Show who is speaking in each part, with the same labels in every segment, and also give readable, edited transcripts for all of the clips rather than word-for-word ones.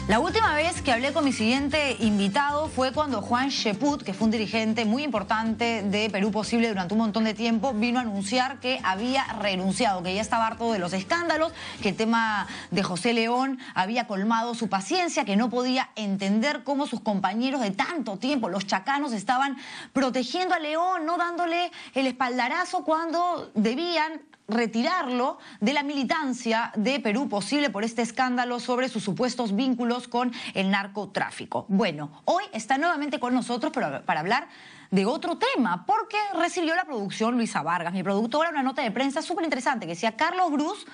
Speaker 1: La última vez que hablé con mi siguiente invitado fue cuando Juan Cheput, que fue un dirigente muy importante de Perú Posible durante un montón de tiempo, vino a anunciar que había renunciado, que ya estaba harto de los escándalos, que el tema de José León había colmado su paciencia, que no podía entender cómo sus compañeros de tanto tiempo, los chacanos, estaban protegiendo a León, no dándole el espaldarazo cuando debían retirarlo de la militancia de Perú Posible por este escándalo sobre sus supuestos vínculos con el narcotráfico. Bueno, hoy está nuevamente con nosotros para hablar de otro tema, porque recibió la producción Luisa Vargas, mi productora, una nota de prensa súper interesante que decía: Carlos Brus,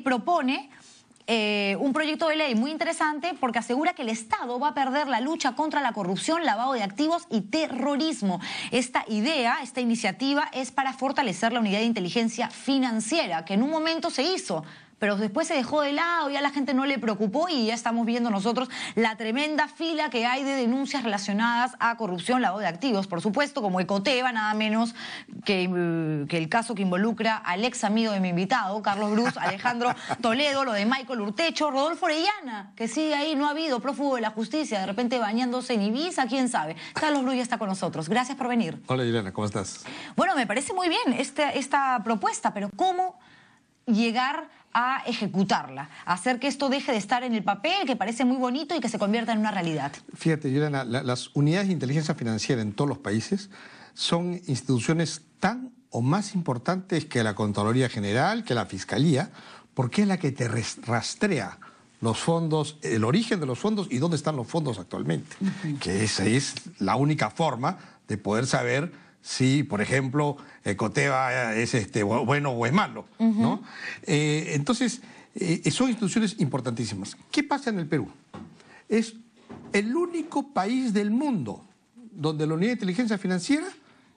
Speaker 1: propone un proyecto de ley muy interesante porque asegura que el Estado va a perder la lucha contra la corrupción, lavado de activos y terrorismo. Esta idea, esta iniciativa es para fortalecer la unidad de inteligencia financiera, que en un momento se hizo, pero después se dejó de lado, ya la gente no le preocupó y ya estamos viendo nosotros la tremenda fila que hay de denuncias relacionadas a corrupción, lavado de activos, por supuesto, como Ecoteva, nada menos que el caso que involucra al ex amigo de mi invitado, Carlos Brus, Alejandro Toledo, lo de Michael Urtecho, Rodolfo Orellana, que sigue ahí, no ha habido, prófugo de la justicia, de repente bañándose en Ibiza, quién sabe. Carlos Brus ya está con nosotros. Gracias por venir.
Speaker 2: Hola, Juliana, ¿cómo estás?
Speaker 1: Bueno, me parece muy bien esta propuesta, pero ¿cómo llegar a ejecutarla, a hacer que esto deje de estar en el papel, que parece muy bonito, y que se convierta en una realidad?
Speaker 2: Fíjate, Juliana, las unidades de inteligencia financiera en todos los países son instituciones tan o más importantes que la Contraloría General, que la Fiscalía, porque es la que te rastrea los fondos, el origen de los fondos y dónde están los fondos actualmente. Que esa es la única forma de poder saber si, por ejemplo, Ecoteva es bueno o es malo, ¿no? Entonces, son instituciones importantísimas. ¿Qué pasa en el Perú? Es el único país del mundo donde la unidad de inteligencia financiera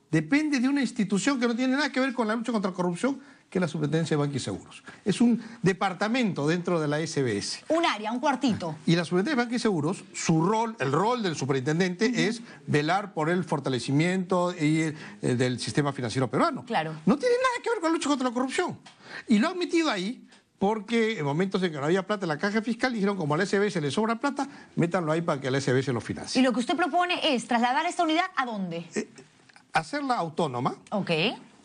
Speaker 2: depende de una institución que no tiene nada que ver con la lucha contra la corrupción, que es la Superintendencia de Bancos y Seguros. Es un departamento dentro de la SBS.
Speaker 1: Un área, un cuartito.
Speaker 2: Y la Superintendencia de Bancos y Seguros, el rol del superintendente es velar por el fortalecimiento del sistema financiero peruano.
Speaker 1: Claro.
Speaker 2: No tiene nada que ver con la lucha contra la corrupción. Y lo han metido ahí porque en momentos en que no había plata en la caja fiscal, dijeron, como a la SBS le sobra plata, métanlo ahí para que la SBS lo financie.
Speaker 1: Y lo que usted propone es trasladar esta unidad ¿a dónde?
Speaker 2: Hacerla autónoma.
Speaker 1: Ok.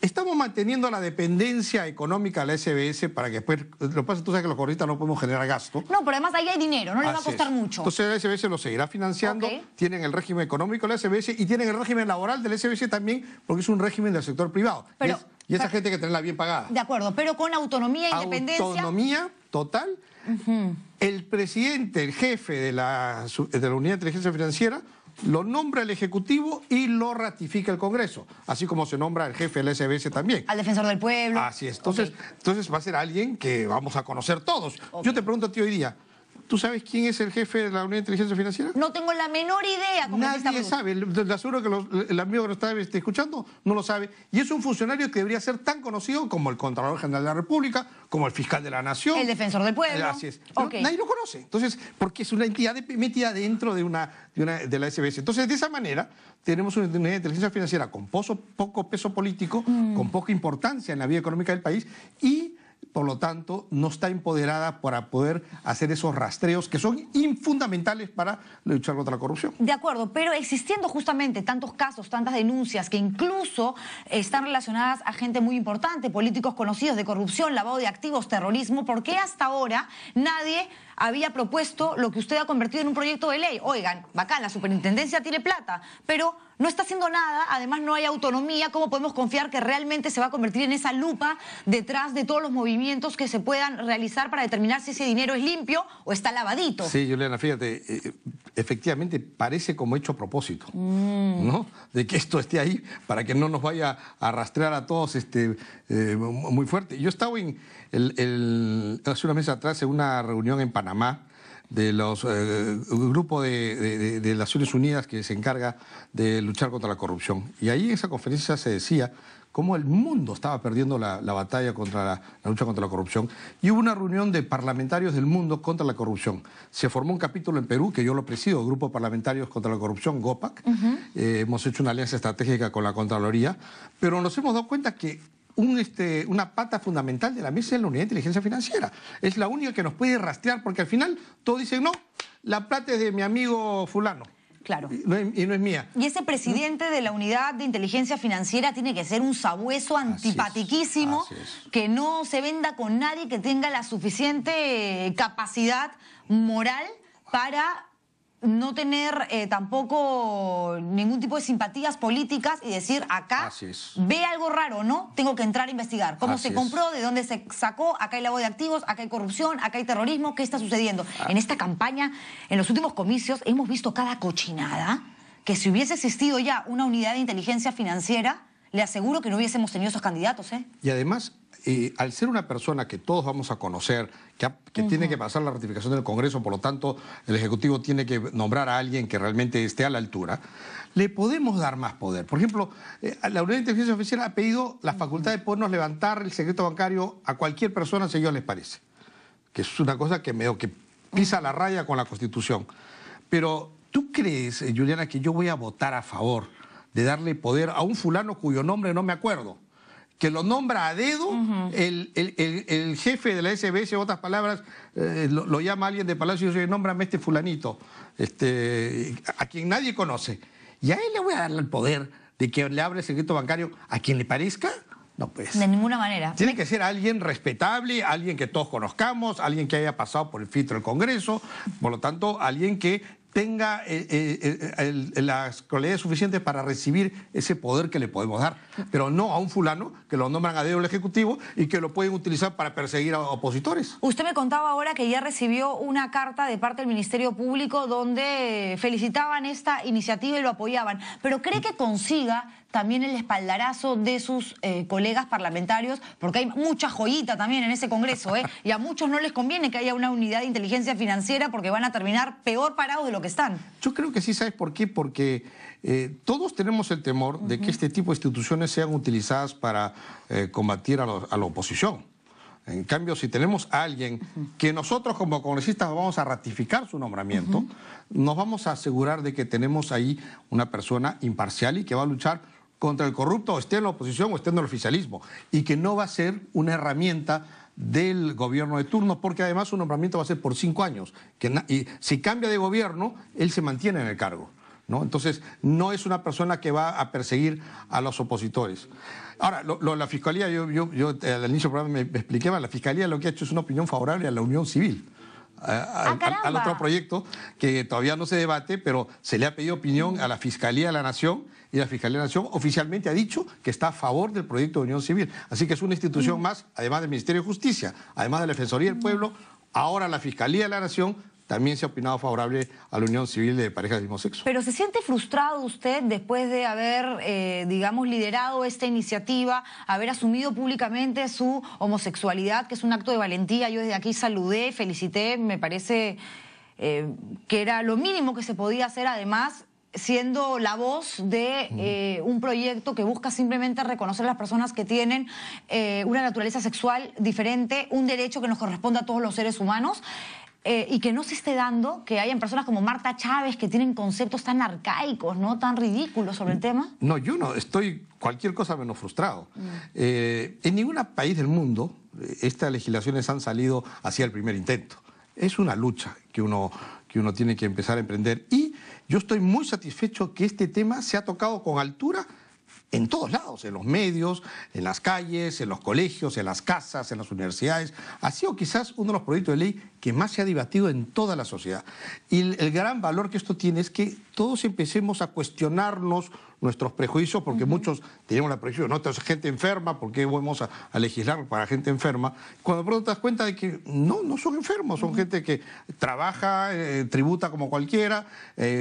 Speaker 2: Estamos manteniendo la dependencia económica de la SBS para que después, lo que pasa es que tú sabes que los corristas no podemos generar gasto.
Speaker 1: No, pero además ahí hay dinero, no le va a costar mucho.
Speaker 2: Entonces la SBS lo seguirá financiando, tienen el régimen económico de la SBS y tienen el régimen laboral de la SBS también, porque es un régimen del sector privado.
Speaker 1: Pero,
Speaker 2: y esa gente hay que tenerla bien pagada.
Speaker 1: De acuerdo, pero con autonomía e independencia.
Speaker 2: Autonomía total. El presidente, el jefe de la unidad de inteligencia financiera, lo nombra el Ejecutivo y lo ratifica el Congreso, así como se nombra el jefe de la SBS también.
Speaker 1: Al defensor del pueblo.
Speaker 2: Así es. Entonces va a ser alguien que vamos a conocer todos. Yo te pregunto a ti hoy día, ¿tú sabes quién es el jefe de la unidad de inteligencia financiera?
Speaker 1: No tengo la menor idea.
Speaker 2: Nadie sabe. Le aseguro que el amigo que nos está escuchando no lo sabe. Y es un funcionario que debería ser tan conocido como el Contralor General de la República, como el Fiscal de la Nación.
Speaker 1: El Defensor del Pueblo.
Speaker 2: Así es. Nadie lo conoce. Entonces, porque es una entidad metida dentro de la SBS. Entonces, de esa manera, tenemos una unidad de inteligencia financiera con poco peso político, con poca importancia en la vida económica del país y, por lo tanto, no está empoderada para poder hacer esos rastreos que son fundamentales para luchar contra la corrupción.
Speaker 1: De acuerdo, pero existiendo justamente tantos casos, tantas denuncias que incluso están relacionadas a gente muy importante, políticos conocidos de corrupción, lavado de activos, terrorismo, ¿por qué hasta ahora nadie había propuesto lo que usted ha convertido en un proyecto de ley? Oigan, bacán, la superintendencia tiene plata, pero no está haciendo nada, además no hay autonomía. ¿Cómo podemos confiar que realmente se va a convertir en esa lupa detrás de todos los movimientos que se puedan realizar para determinar si ese dinero es limpio o está lavadito?
Speaker 2: Sí, Juliana, fíjate, efectivamente parece como hecho a propósito, ¿no? De que esto esté ahí para que no nos vaya a rastrear a todos muy fuerte. Yo estaba hace unos meses atrás en una reunión en Panamá de los grupos de Naciones Unidas que se encarga de luchar contra la corrupción. Y ahí en esa conferencia se decía cómo el mundo estaba perdiendo la batalla contra la lucha contra la corrupción. Y hubo una reunión de parlamentarios del mundo contra la corrupción. Se formó un capítulo en Perú, que yo lo presido, Grupo de Parlamentarios contra la Corrupción, GOPAC. Hemos hecho una alianza estratégica con la Contraloría, pero nos hemos dado cuenta que una pata fundamental de la mesa es la unidad de inteligencia financiera. Es la única que nos puede rastrear, porque al final todos dicen, no, la plata es de mi amigo fulano.
Speaker 1: Claro.
Speaker 2: Y no es mía.
Speaker 1: Y ese presidente de la Unidad de Inteligencia Financiera tiene que ser un sabueso antipatiquísimo, que no se venda con nadie, que tenga la suficiente capacidad moral para no tener tampoco ningún tipo de simpatías políticas y decir, acá ve algo raro, ¿no? Tengo que entrar a investigar. ¿Cómo se compró? ¿De dónde se sacó? Acá hay lavado de activos, acá hay corrupción, acá hay terrorismo. ¿Qué está sucediendo? En esta campaña, en los últimos comicios, hemos visto cada cochinada que si hubiese existido ya una unidad de inteligencia financiera, le aseguro que no hubiésemos tenido esos candidatos, ¿eh?
Speaker 2: Y además, al ser una persona que todos vamos a conocer, que tiene que pasar la ratificación del Congreso, por lo tanto, el Ejecutivo tiene que nombrar a alguien que realmente esté a la altura, le podemos dar más poder. Por ejemplo, la Unidad de Inteligencia Financiera ha pedido la facultad de podernos levantar el secreto bancario a cualquier persona si a ellos les parece, que es una cosa que medio que pisa la raya con la Constitución. Pero, ¿tú crees, Juliana, que yo voy a votar a favor de darle poder a un fulano cuyo nombre no me acuerdo? Que lo nombra a dedo, el jefe de la SBS, en otras palabras, lo llama alguien de Palacio y dice, nómbrame este fulanito, a quien nadie conoce. Y a él le voy a darle el poder de que le abra el secreto bancario a quien le parezca. No, pues.
Speaker 1: De ninguna manera.
Speaker 2: Tiene que ser alguien respetable, alguien que todos conozcamos, alguien que haya pasado por el filtro del Congreso, por lo tanto, alguien que tenga las cualidades suficientes para recibir ese poder que le podemos dar, pero no a un fulano que lo nombran a dedo el Ejecutivo y que lo pueden utilizar para perseguir a opositores.
Speaker 1: Usted me contaba ahora que ya recibió una carta de parte del Ministerio Público donde felicitaban esta iniciativa y lo apoyaban, pero ¿cree que consiga también el espaldarazo de sus colegas parlamentarios? Porque hay mucha joyita también en ese Congreso, y a muchos no les conviene que haya una unidad de inteligencia financiera porque van a terminar peor parados de lo que están.
Speaker 2: Yo creo que sí, ¿sabes por qué? Porque todos tenemos el temor de que este tipo de instituciones sean utilizadas para combatir a la oposición. En cambio, si tenemos a alguien que nosotros como congresistas vamos a ratificar su nombramiento, nos vamos a asegurar de que tenemos ahí una persona imparcial y que va a luchar contra el corrupto, esté en la oposición o esté en el oficialismo, y que no va a ser una herramienta del gobierno de turno, porque además su nombramiento va a ser por 5 años. Y si cambia de gobierno, él se mantiene en el cargo, ¿no? Entonces, no es una persona que va a perseguir a los opositores. Ahora, la Fiscalía, yo al inicio del programa me explicaba, la Fiscalía lo que ha hecho es una opinión favorable a la unión civil. Al otro proyecto que todavía no se debate, pero se le ha pedido opinión a la Fiscalía de la Nación y la Fiscalía de la Nación oficialmente ha dicho que está a favor del proyecto de unión civil. Así que es una institución más, además del Ministerio de Justicia, además de la Defensoría del Pueblo, ahora la Fiscalía de la Nación también se ha opinado favorable a la unión civil de parejas del mismo sexo.
Speaker 1: Pero ¿se siente frustrado usted después de haber, digamos, liderado esta iniciativa, haber asumido públicamente su homosexualidad, que es un acto de valentía? Yo desde aquí saludé, felicité, me parece que era lo mínimo que se podía hacer, además siendo la voz de un proyecto que busca simplemente reconocer a las personas que tienen una naturaleza sexual diferente, un derecho que nos corresponde a todos los seres humanos. Y que no se esté dando que hayan personas como Marta Chávez que tienen conceptos tan arcaicos, ¿no? Tan ridículos sobre el tema.
Speaker 2: No, yo no, estoy cualquier cosa menos frustrado. En ningún país del mundo estas legislaciones han salido hacia el primer intento. Es una lucha que uno tiene que empezar a emprender. Y yo estoy muy satisfecho que este tema se ha tocado con altura en todos lados, en los medios, en las calles, en los colegios, en las casas, en las universidades. Ha sido quizás uno de los proyectos de ley que más se ha debatido en toda la sociedad. Y el gran valor que esto tiene es que todos empecemos a cuestionarnos nuestros prejuicios, porque muchos tenemos la prejuicio, no, esta es gente enferma, ¿por qué vamos a legislar para gente enferma? Cuando pronto te das cuenta de que no son enfermos, son gente que trabaja, tributa como cualquiera,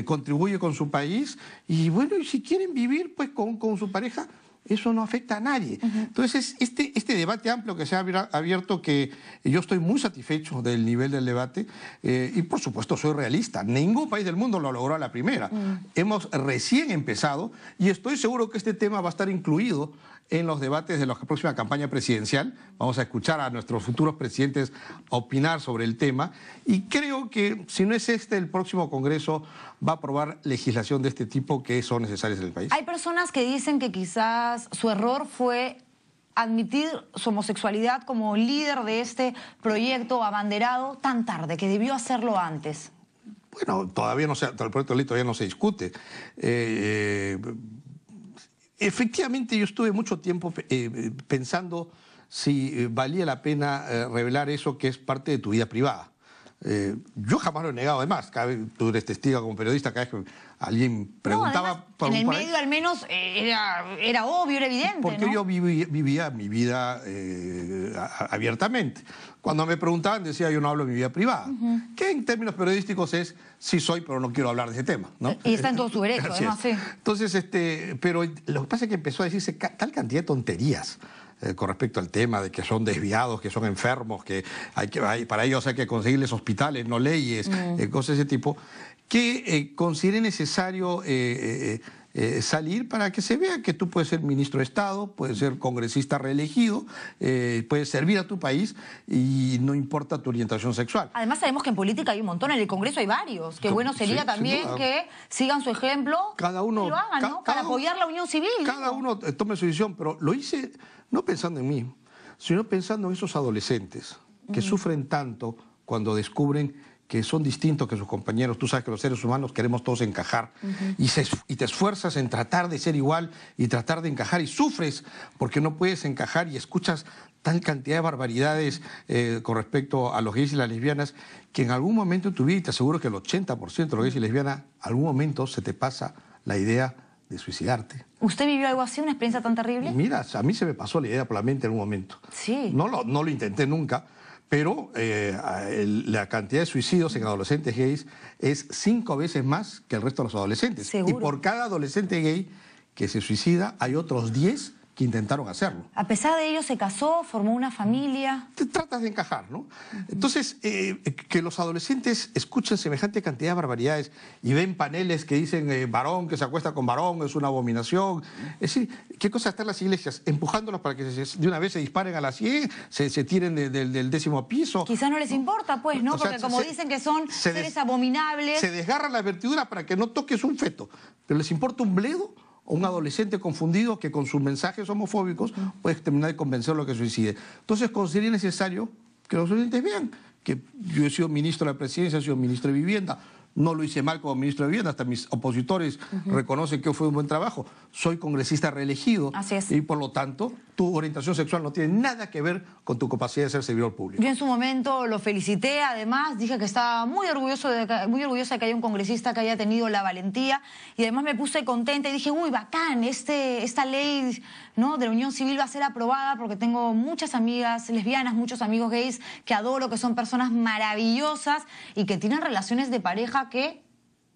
Speaker 2: contribuye con su país, y bueno, y si quieren vivir pues con su pareja, eso no afecta a nadie. Entonces, este debate amplio que se ha abierto, que yo estoy muy satisfecho del nivel del debate, y por supuesto soy realista. Ningún país del mundo lo logró a la primera. Hemos recién empezado y estoy seguro que este tema va a estar incluido en los debates de la próxima campaña presidencial. Vamos a escuchar a nuestros futuros presidentes opinar sobre el tema y creo que si no es el próximo Congreso va a aprobar legislación de este tipo que son necesarias en el país.
Speaker 1: Hay personas que dicen que quizás su error fue admitir su homosexualidad como líder de este proyecto abanderado tan tarde, que debió hacerlo antes.
Speaker 2: Bueno, todavía no el proyecto de ley todavía no se discute. Efectivamente, yo estuve mucho tiempo pensando si valía la pena revelar eso que es parte de tu vida privada. Yo jamás lo he negado, además, tú eres testigo como periodista, cada vez que alguien preguntaba...
Speaker 1: No, además, en el medio al menos era obvio, era evidente,
Speaker 2: porque
Speaker 1: ¿no?
Speaker 2: yo vivía mi vida abiertamente. Cuando me preguntaban decía yo no hablo de mi vida privada, que en términos periodísticos es sí soy, pero no quiero hablar de ese tema, ¿no?
Speaker 1: Y está en todo su derecho, además, sí.
Speaker 2: Entonces, pero lo que pasa es que empezó a decirse tal cantidad de tonterías con respecto al tema de que son desviados, que son enfermos, que para ellos hay que conseguirles hospitales, no leyes, cosas de ese tipo, que consideré necesario salir para que se vea que tú puedes ser ministro de Estado, puedes ser congresista reelegido, puedes servir a tu país y no importa tu orientación sexual.
Speaker 1: Además sabemos que en política hay un montón, en el Congreso hay varios, que bueno sería también que sigan su ejemplo,
Speaker 2: cada uno,
Speaker 1: que lo hagan, ¿no? Para apoyar la unión civil.
Speaker 2: Cada uno tome su decisión, pero lo hice no pensando en mí, sino pensando en esos adolescentes que sufren tanto cuando descubren que son distintos que sus compañeros. Tú sabes que los seres humanos queremos todos encajar y te esfuerzas en tratar de ser igual y tratar de encajar y sufres porque no puedes encajar y escuchas tal cantidad de barbaridades con respecto a los gays y las lesbianas que en algún momento en tu vida, y te aseguro que el 80% de los gays y lesbianas, algún momento se te pasa la idea de suicidarte.
Speaker 1: ¿Usted vivió algo así, una experiencia tan terrible?
Speaker 2: Mira, a mí se me pasó la idea por la mente en un momento.
Speaker 1: Sí.
Speaker 2: No lo intenté nunca, pero la cantidad de suicidios en adolescentes gays es 5 veces más que el resto de los adolescentes.
Speaker 1: ¿Seguro?
Speaker 2: Y por cada adolescente gay que se suicida, hay otros 10 que intentaron hacerlo.
Speaker 1: A pesar de ello se casó, formó una familia.
Speaker 2: Te tratas de encajar, ¿no? Entonces, que los adolescentes escuchen semejante cantidad de barbaridades y ven paneles que dicen varón que se acuesta con varón es una abominación. Es decir, ¿qué cosa están las iglesias? Empujándolos para que de una vez se disparen a las 10, se tiren del 10º piso.
Speaker 1: Quizás no les importa, pues, ¿no?
Speaker 2: O sea,
Speaker 1: porque como dicen que son seres abominables.
Speaker 2: Se desgarran las vestiduras para que no toques un feto, pero les importa un bledo. O un adolescente confundido que con sus mensajes homofóbicos puede terminar de convencerlo de que suicide. Entonces considero necesario que los oyentes vean que yo he sido ministro de la Presidencia, he sido ministro de Vivienda. No lo hice mal como ministro de Vivienda, hasta mis opositores reconocen que fue un buen trabajo. Soy congresista reelegido.
Speaker 1: Así es.
Speaker 2: Y por lo tanto, tu orientación sexual no tiene nada que ver con tu capacidad de ser servidor público.
Speaker 1: Yo en su momento lo felicité, además dije que estaba muy orgullosa de que haya un congresista que haya tenido la valentía y además me puse contenta y dije, uy, bacán, esta ley, ¿no?, de la unión civil va a ser aprobada porque tengo muchas amigas lesbianas, muchos amigos gays que adoro, que son personas maravillosas y que tienen relaciones de pareja que,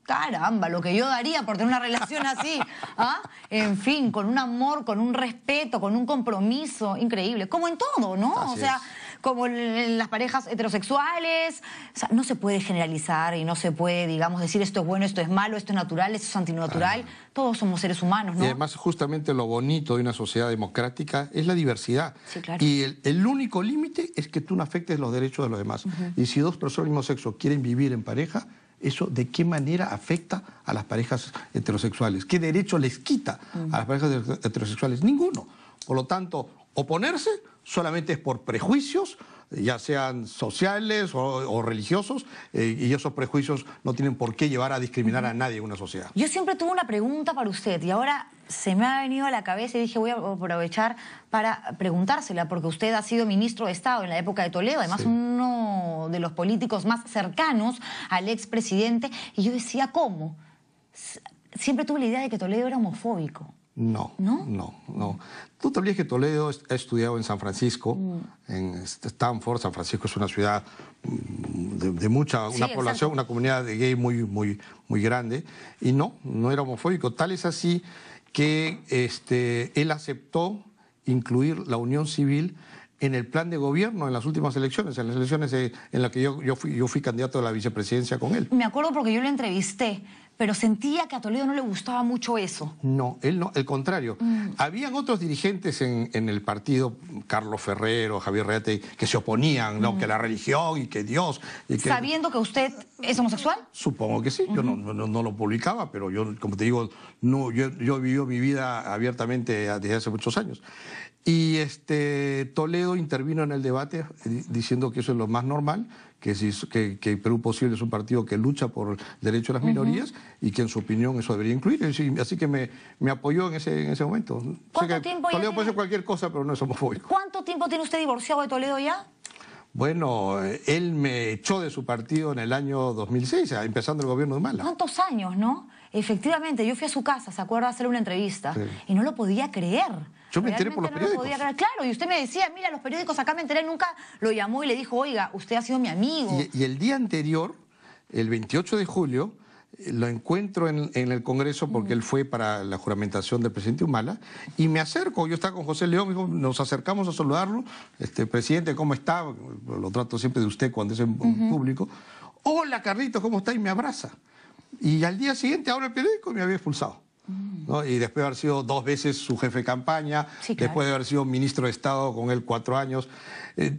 Speaker 1: caramba, lo que yo daría por tener una relación así, ¿ah? En fin, con un amor, con un respeto, con un compromiso increíble, como en todo, ¿no?
Speaker 2: Así
Speaker 1: o sea,
Speaker 2: es.
Speaker 1: Como en las parejas heterosexuales, o sea, no se puede generalizar y no se puede, digamos, decir esto es bueno, esto es malo, esto es natural, esto es antinatural, todos somos seres humanos, ¿no?
Speaker 2: Y además justamente lo bonito de una sociedad democrática es la diversidad.
Speaker 1: Sí, claro.
Speaker 2: Y el único límite es que tú no afectes los derechos de los demás. Y si dos personas del mismo sexo quieren vivir en pareja, ¿eso de qué manera afecta a las parejas heterosexuales? ¿Qué derecho les quita a las parejas heterosexuales? Ninguno. Por lo tanto, oponerse solamente es por prejuicios, ya sean sociales o religiosos, y esos prejuicios no tienen por qué llevar a discriminar a nadie en una sociedad.
Speaker 1: Yo siempre tuve una pregunta para usted y ahora se me ha venido a la cabeza y dije voy a aprovechar para preguntársela porque usted ha sido ministro de Estado en la época de Toledo, además
Speaker 2: Sí.
Speaker 1: uno de los políticos más cercanos al expresidente y yo decía, ¿cómo? Siempre tuve la idea de que Toledo era homofóbico.
Speaker 2: No,
Speaker 1: ¿No?
Speaker 2: no. Tú te olvides que Toledo ha estudiado en San Francisco, en Stanford. San Francisco es una ciudad de mucha, una
Speaker 1: Sí,
Speaker 2: población,
Speaker 1: exacto.
Speaker 2: una comunidad de gay muy grande, y no era homofóbico. Tal es así que él aceptó incluir la unión civil en el plan de gobierno en las últimas elecciones, en las elecciones en las que yo fui candidato a la vicepresidencia con él.
Speaker 1: Me acuerdo porque yo lo entrevisté, pero sentía que a Toledo no le gustaba mucho eso.
Speaker 2: No, él no, el contrario. Habían otros dirigentes en el partido, Carlos Ferrero, Javier Reate, que se oponían, ¿no? Que la religión y que Dios... Y que...
Speaker 1: ¿Sabiendo que usted es homosexual?
Speaker 2: Supongo que sí, yo no lo publicaba, pero yo, como te digo, yo he vivido mi vida abiertamente desde hace muchos años. Y Toledo intervino en el debate diciendo que eso es lo más normal, que Perú Posible es un partido que lucha por el derecho de las minorías y que en su opinión eso debería incluir. Así que me apoyó en ese momento.
Speaker 1: ¿Cuánto tiempo ya
Speaker 2: Toledo puede
Speaker 1: tiene?
Speaker 2: ser cualquier cosa, pero no es homofóbico.
Speaker 1: ¿Cuánto tiempo tiene usted divorciado de Toledo ya?
Speaker 2: Bueno, él me echó de su partido en el año 2006, empezando el gobierno de Humala.
Speaker 1: ¿Cuántos años, no? Efectivamente, yo fui a su casa, ¿se acuerda? A hacerle una entrevista.
Speaker 2: Sí.
Speaker 1: Y no lo podía creer.
Speaker 2: Yo me enteré por los
Speaker 1: Realmente no lo
Speaker 2: periódicos.
Speaker 1: podía creer. Claro, y usted me decía, mira, los periódicos, acá me enteré, nunca lo llamó y le dijo, oiga, usted ha sido mi amigo.
Speaker 2: Y el día anterior, el 28 de julio, lo encuentro en el Congreso porque él fue para la juramentación del presidente Humala y me acerco, yo estaba con José León, nos acercamos a saludarlo, presidente, ¿cómo está? Lo trato siempre de usted cuando es en público. Hola, Carlitos, ¿cómo está? Y me abraza. Y al día siguiente abro el periódico y me había expulsado. ¿No? Y después de haber sido 2 veces su jefe de campaña,
Speaker 1: sí, claro.
Speaker 2: Después de haber sido ministro de Estado con él 4 años.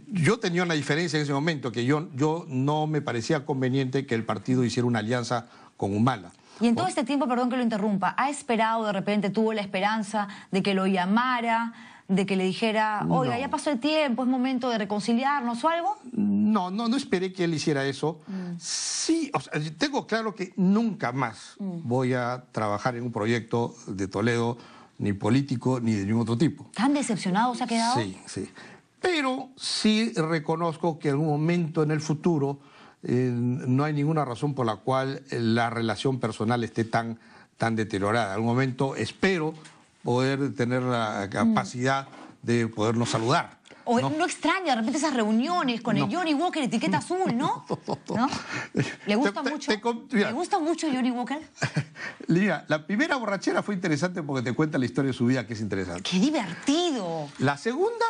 Speaker 2: Yo tenía una diferencia en ese momento, que yo no me parecía conveniente que el partido hiciera una alianza con Humala.
Speaker 1: Y en todo este tiempo, perdón que lo interrumpa, ¿ha esperado de repente, tuvo la esperanza de que lo llamara, de que le dijera, oiga, ya pasó el tiempo, es momento de reconciliarnos o algo?
Speaker 2: No esperé que él hiciera eso. Sí, o sea, tengo claro que nunca más voy a trabajar en un proyecto de Toledo, ni político, ni de ningún otro tipo.
Speaker 1: ¿Tan decepcionado se ha quedado?
Speaker 2: Sí. Pero sí reconozco que en algún momento en el futuro no hay ninguna razón por la cual la relación personal esté tan deteriorada. En algún momento espero poder tener la capacidad de podernos saludar.
Speaker 1: O no extraña de repente esas reuniones con el Johnny Walker etiqueta azul, ¿no? ¿No? ¿Le gusta mucho? ¿Le gusta mucho Johnny Walker?
Speaker 2: Mira, la primera borrachera fue interesante porque te cuenta la historia de su vida, que es interesante.
Speaker 1: ¡Qué divertido!
Speaker 2: La segunda,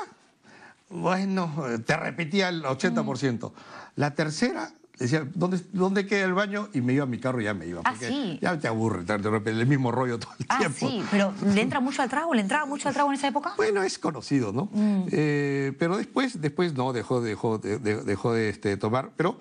Speaker 2: bueno, te repetía el 80%. La tercera, decía, ¿dónde queda el baño? Y me iba a mi carro y ya me iba.
Speaker 1: Ah, sí.
Speaker 2: Ya te aburre, de repente, el mismo rollo todo el tiempo.
Speaker 1: Sí, pero ¿le entra mucho al trago? ¿Le entraba mucho al trago en esa época?
Speaker 2: Bueno, es conocido, ¿no? Pero después no, dejó de tomar. Pero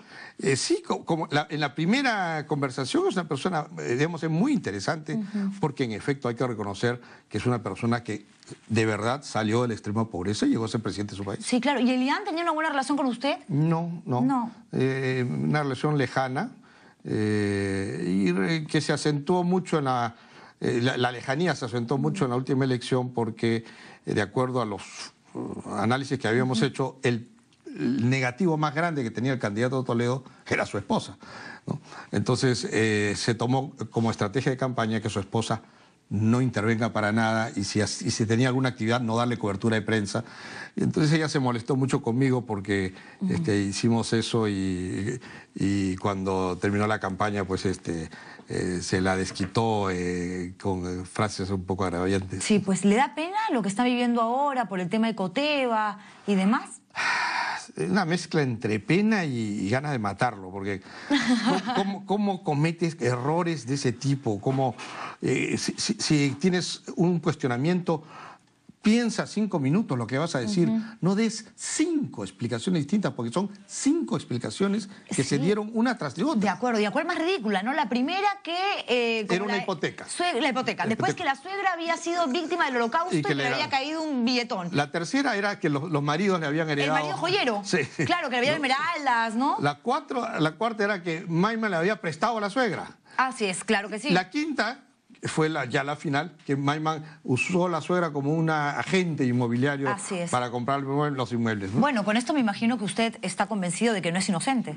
Speaker 2: sí, como en la primera conversación es una persona, digamos, es muy interesante, porque en efecto hay que reconocer que es una persona que de verdad salió de la extrema pobreza y llegó a ser presidente de su país.
Speaker 1: Sí, claro. ¿Y Elian tenía una buena relación con usted?
Speaker 2: No. Una relación lejana y que se acentuó mucho en la lejanía se acentuó mucho en la última elección porque, de acuerdo a los análisis que habíamos hecho, el negativo más grande que tenía el candidato Toledo era su esposa, ¿no? Entonces se tomó como estrategia de campaña que su esposa no intervenga para nada y si tenía alguna actividad no darle cobertura de prensa. Y entonces ella se molestó mucho conmigo porque hicimos eso y cuando terminó la campaña pues se la desquitó con frases un poco agraviantes.
Speaker 1: Sí, pues ¿le da pena lo que está viviendo ahora por el tema de Coteva y demás?
Speaker 2: Una mezcla entre pena y ganas de matarlo, porque ¿cómo cometes errores de ese tipo? Si tienes un cuestionamiento, piensa 5 minutos lo que vas a decir, no des 5 explicaciones distintas, porque son 5 explicaciones que se dieron una tras de otra.
Speaker 1: De acuerdo, ¿y a cuál más ridícula, no? La primera que...
Speaker 2: era una hipoteca.
Speaker 1: La hipoteca. Después que la suegra había sido víctima del holocausto y que le había caído un billetón.
Speaker 2: La tercera era que los maridos le habían heredado...
Speaker 1: El marido joyero.
Speaker 2: Sí.
Speaker 1: Claro, que le habían esmeraldas, ¿no?
Speaker 2: La cuarta era que Mayman le había prestado a la suegra.
Speaker 1: Así es, claro que sí.
Speaker 2: La quinta fue ya la final, que Mayman usó a la suegra como un agente inmobiliario para comprar los inmuebles, ¿no?
Speaker 1: Bueno, con esto me imagino que usted está convencido de que no es inocente.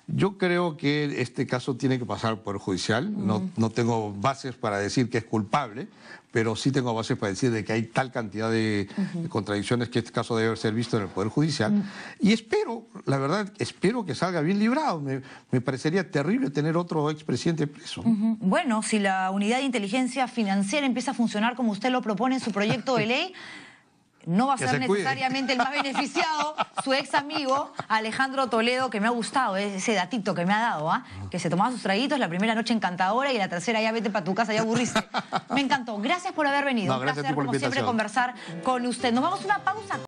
Speaker 2: Yo creo que este caso tiene que pasar por el judicial. No tengo bases para decir que es culpable, pero sí tengo bases para decir de que hay tal cantidad de contradicciones que este caso debe ser visto en el Poder Judicial. Y espero, la verdad, que salga bien librado. Me parecería terrible tener otro expresidente preso.
Speaker 1: Bueno, si la unidad de inteligencia financiera empieza a funcionar como usted lo propone en su proyecto de ley, no va a ser necesariamente el más beneficiado su ex amigo Alejandro Toledo, que me ha gustado ese datito que me ha dado, que se tomaba sus traguitos la primera noche encantadora y la tercera ya vete para tu casa, ya aburriste. Me encantó. Gracias por haber venido.
Speaker 2: No, gracias
Speaker 1: un placer, como siempre, conversar con usted. Nos vamos a una pausa.